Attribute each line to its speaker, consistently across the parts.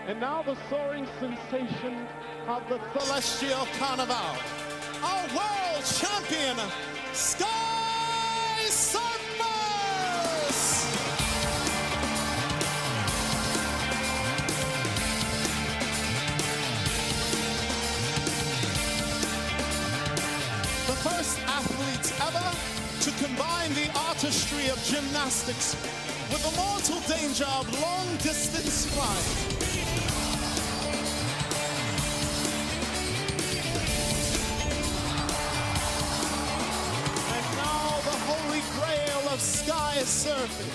Speaker 1: And now the soaring sensation of the Celestial Carnival, our world champion, Sky Surfers! The first athletes ever to combine the artistry of gymnastics with the mortal danger of long-distance flying. Sky surfing,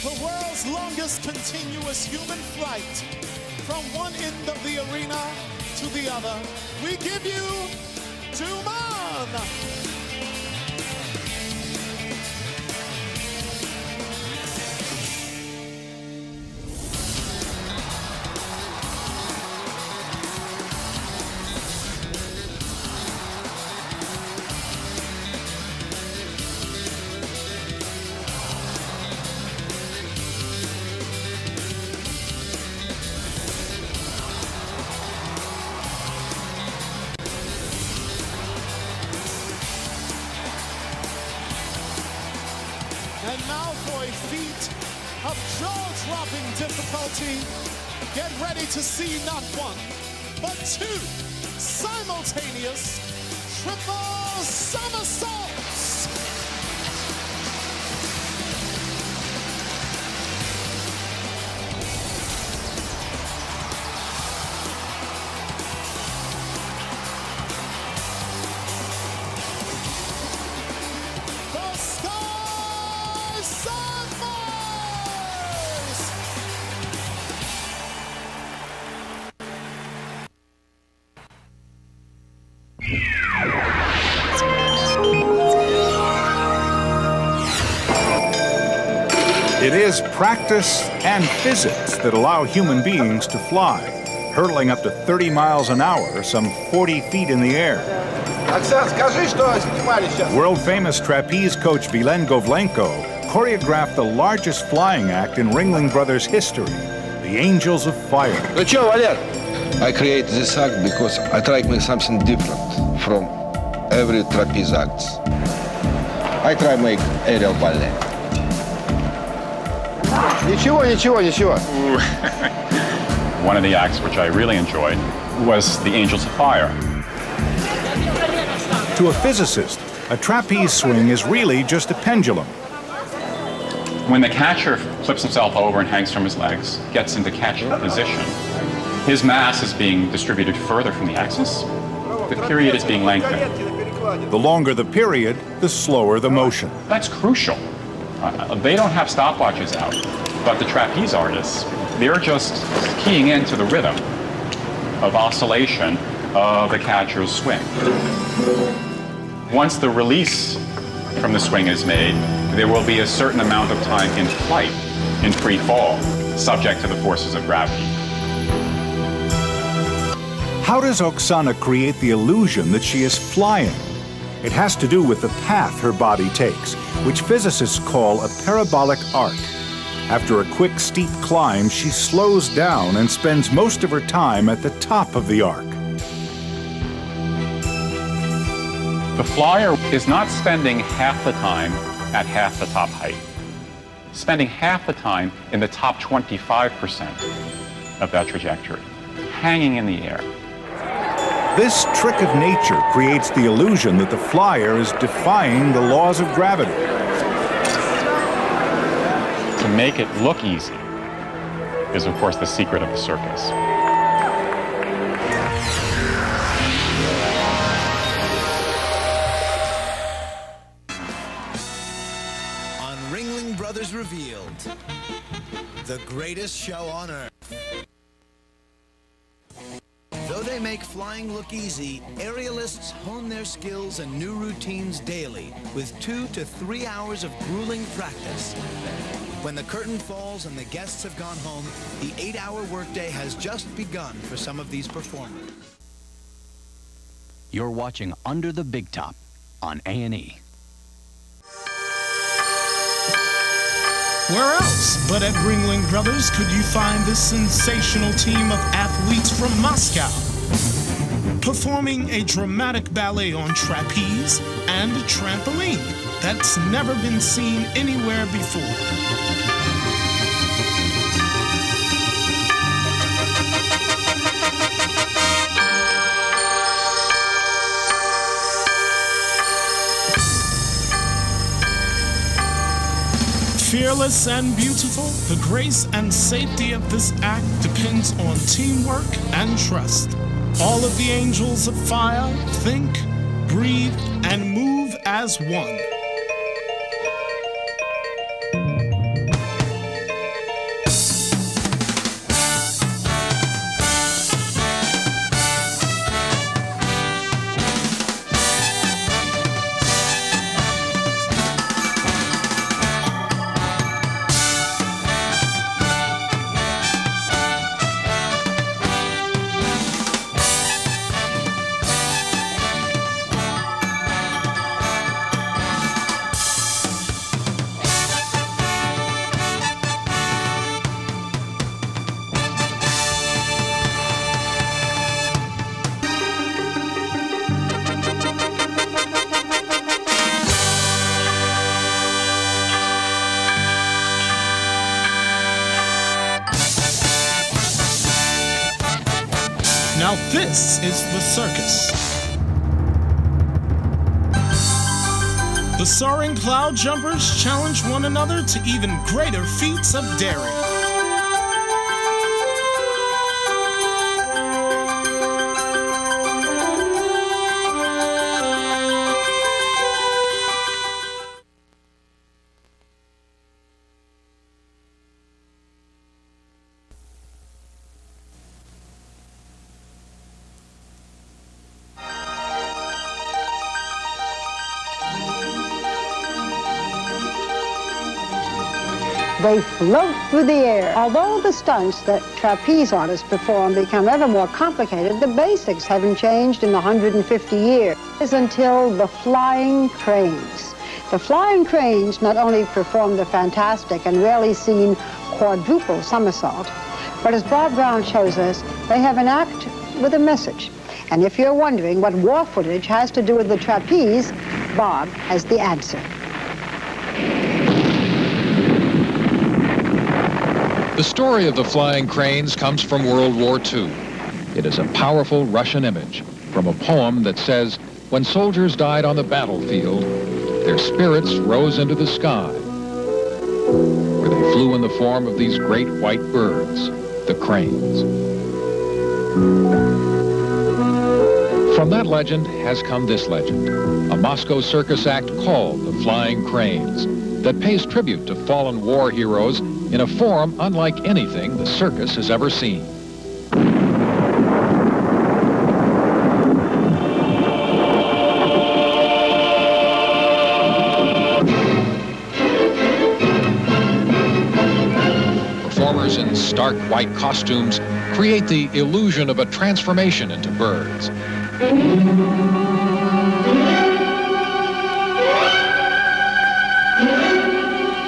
Speaker 1: the world's longest continuous human flight from one end of the arena to the other. We give you Duman! And now for a feat of jaw-dropping difficulty. Get ready to see not one, but two simultaneous triple somersaults.
Speaker 2: It is practice and physics that allow human beings to fly, hurtling up to 30 miles an hour, some 40 feet in the air. World-famous trapeze coach Vilen Govlenko choreographed the largest flying act in Ringling Brothers history, the Angels of Fire.
Speaker 3: I created this act because I try to make something different from every trapeze act. I try to make aerial ballet.
Speaker 4: One of the acts which I really enjoyed was the Angels of Fire.
Speaker 2: To a physicist, a trapeze swing is really just a pendulum.
Speaker 4: When the catcher flips himself over and hangs from his legs, gets into catch position, his mass is being distributed further from the axis. The period is being lengthened.
Speaker 2: The longer the period, the slower the motion.
Speaker 4: That's crucial. They don't have stopwatches out, but the trapeze artists, they're just keying into the rhythm of oscillation of the catcher's swing. Once the release from the swing is made, there will be a certain amount of time in flight, in free fall, subject to the forces of gravity.
Speaker 2: How does Oksana create the illusion that she is flying? It has to do with the path her body takes, which physicists call a parabolic arc. After a quick, steep climb, she slows down and spends most of her time at the top of the arc.
Speaker 4: The flyer is not spending half the time at half the top height. Spending half the time in the top 25% of that trajectory, hanging in the air.
Speaker 2: This trick of nature creates the illusion that the flyer is defying the laws of gravity.
Speaker 4: To make it look easy is, of course, the secret of the circus.
Speaker 5: On Ringling Brothers Revealed, the greatest show on earth. Though they make flying look easy, aerialists hone their skills and new routines daily with 2 to 3 hours of grueling practice. When the curtain falls and the guests have gone home, the 8-hour workday has just begun for some of these performers.
Speaker 6: You're watching Under the Big Top on A&E.
Speaker 1: Where else but at Ringling Brothers could you find this sensational team of athletes from Moscow, performing a dramatic ballet on trapeze and trampoline that's never been seen anywhere before. Fearless and beautiful, the grace and safety of this act depends on teamwork and trust. All of the angels of fire think, breathe, and move as one. Now this is the circus. The soaring cloud jumpers challenge one another to even greater feats of daring.
Speaker 7: They float through the air. Although the stunts that trapeze artists perform become ever more complicated, the basics haven't changed in 150 years until the flying cranes. The flying cranes not only perform the fantastic and rarely seen quadruple somersault, but as Bob Brown shows us, they have an act with a message. And if you're wondering what war footage has to do with the trapeze, Bob has the answer.
Speaker 8: The story of the flying cranes comes from World War II. It is a powerful Russian image from a poem that says, when soldiers died on the battlefield, their spirits rose into the sky, where they flew in the form of these great white birds, the cranes. From that legend has come this legend, a Moscow circus act called the Flying Cranes, that pays tribute to fallen war heroes in a form unlike anything the circus has ever seen. Performers in stark white costumes create the illusion of a transformation into birds.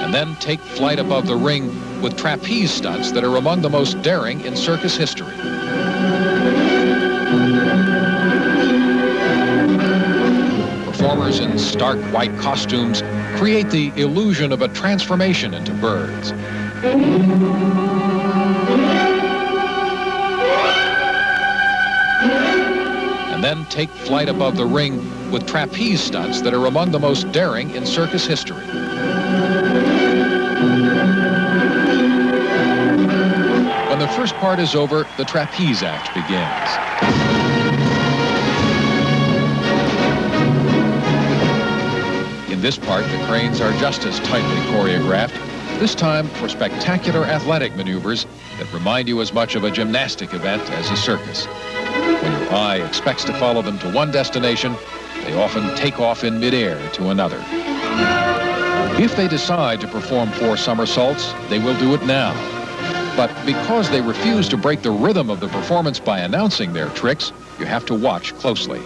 Speaker 8: And then take flight above the ring with trapeze stunts that are among the most daring in circus history. Performers in stark white costumes create the illusion of a transformation into birds. And then take flight above the ring with trapeze stunts that are among the most daring in circus history. When the first part is over, the trapeze act begins. In this part, the cranes are just as tightly choreographed, this time for spectacular athletic maneuvers that remind you as much of a gymnastic event as a circus. When your eye expects to follow them to one destination, they often take off in midair to another. If they decide to perform 4 somersaults, they will do it now. But because they refuse to break the rhythm of the performance by announcing their tricks, you have to watch closely.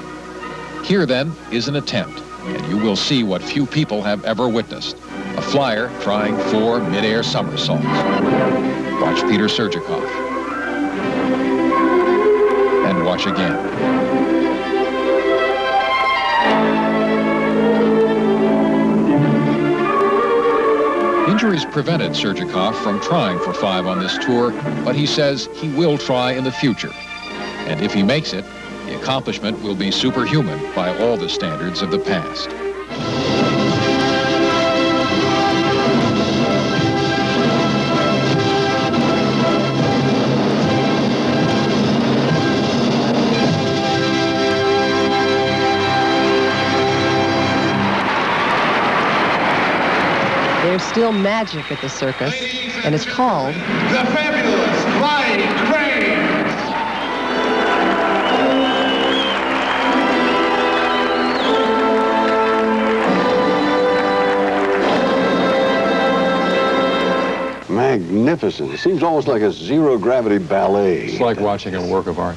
Speaker 8: Here, then, is an attempt, and you will see what few people have ever witnessed. a flyer trying 4 mid-air somersaults. Watch Peter Surgikoff. And watch again. Injuries prevented Surgikoff from trying for 5 on this tour, but he says he will try in the future. And if he makes it, the accomplishment will be superhuman by all the standards of the past.
Speaker 9: There's still magic at the circus, and it's called
Speaker 10: the Fabulous Flying Cranes.
Speaker 11: Magnificent. It seems almost like a zero-gravity ballet.
Speaker 4: It's like watching a work of art.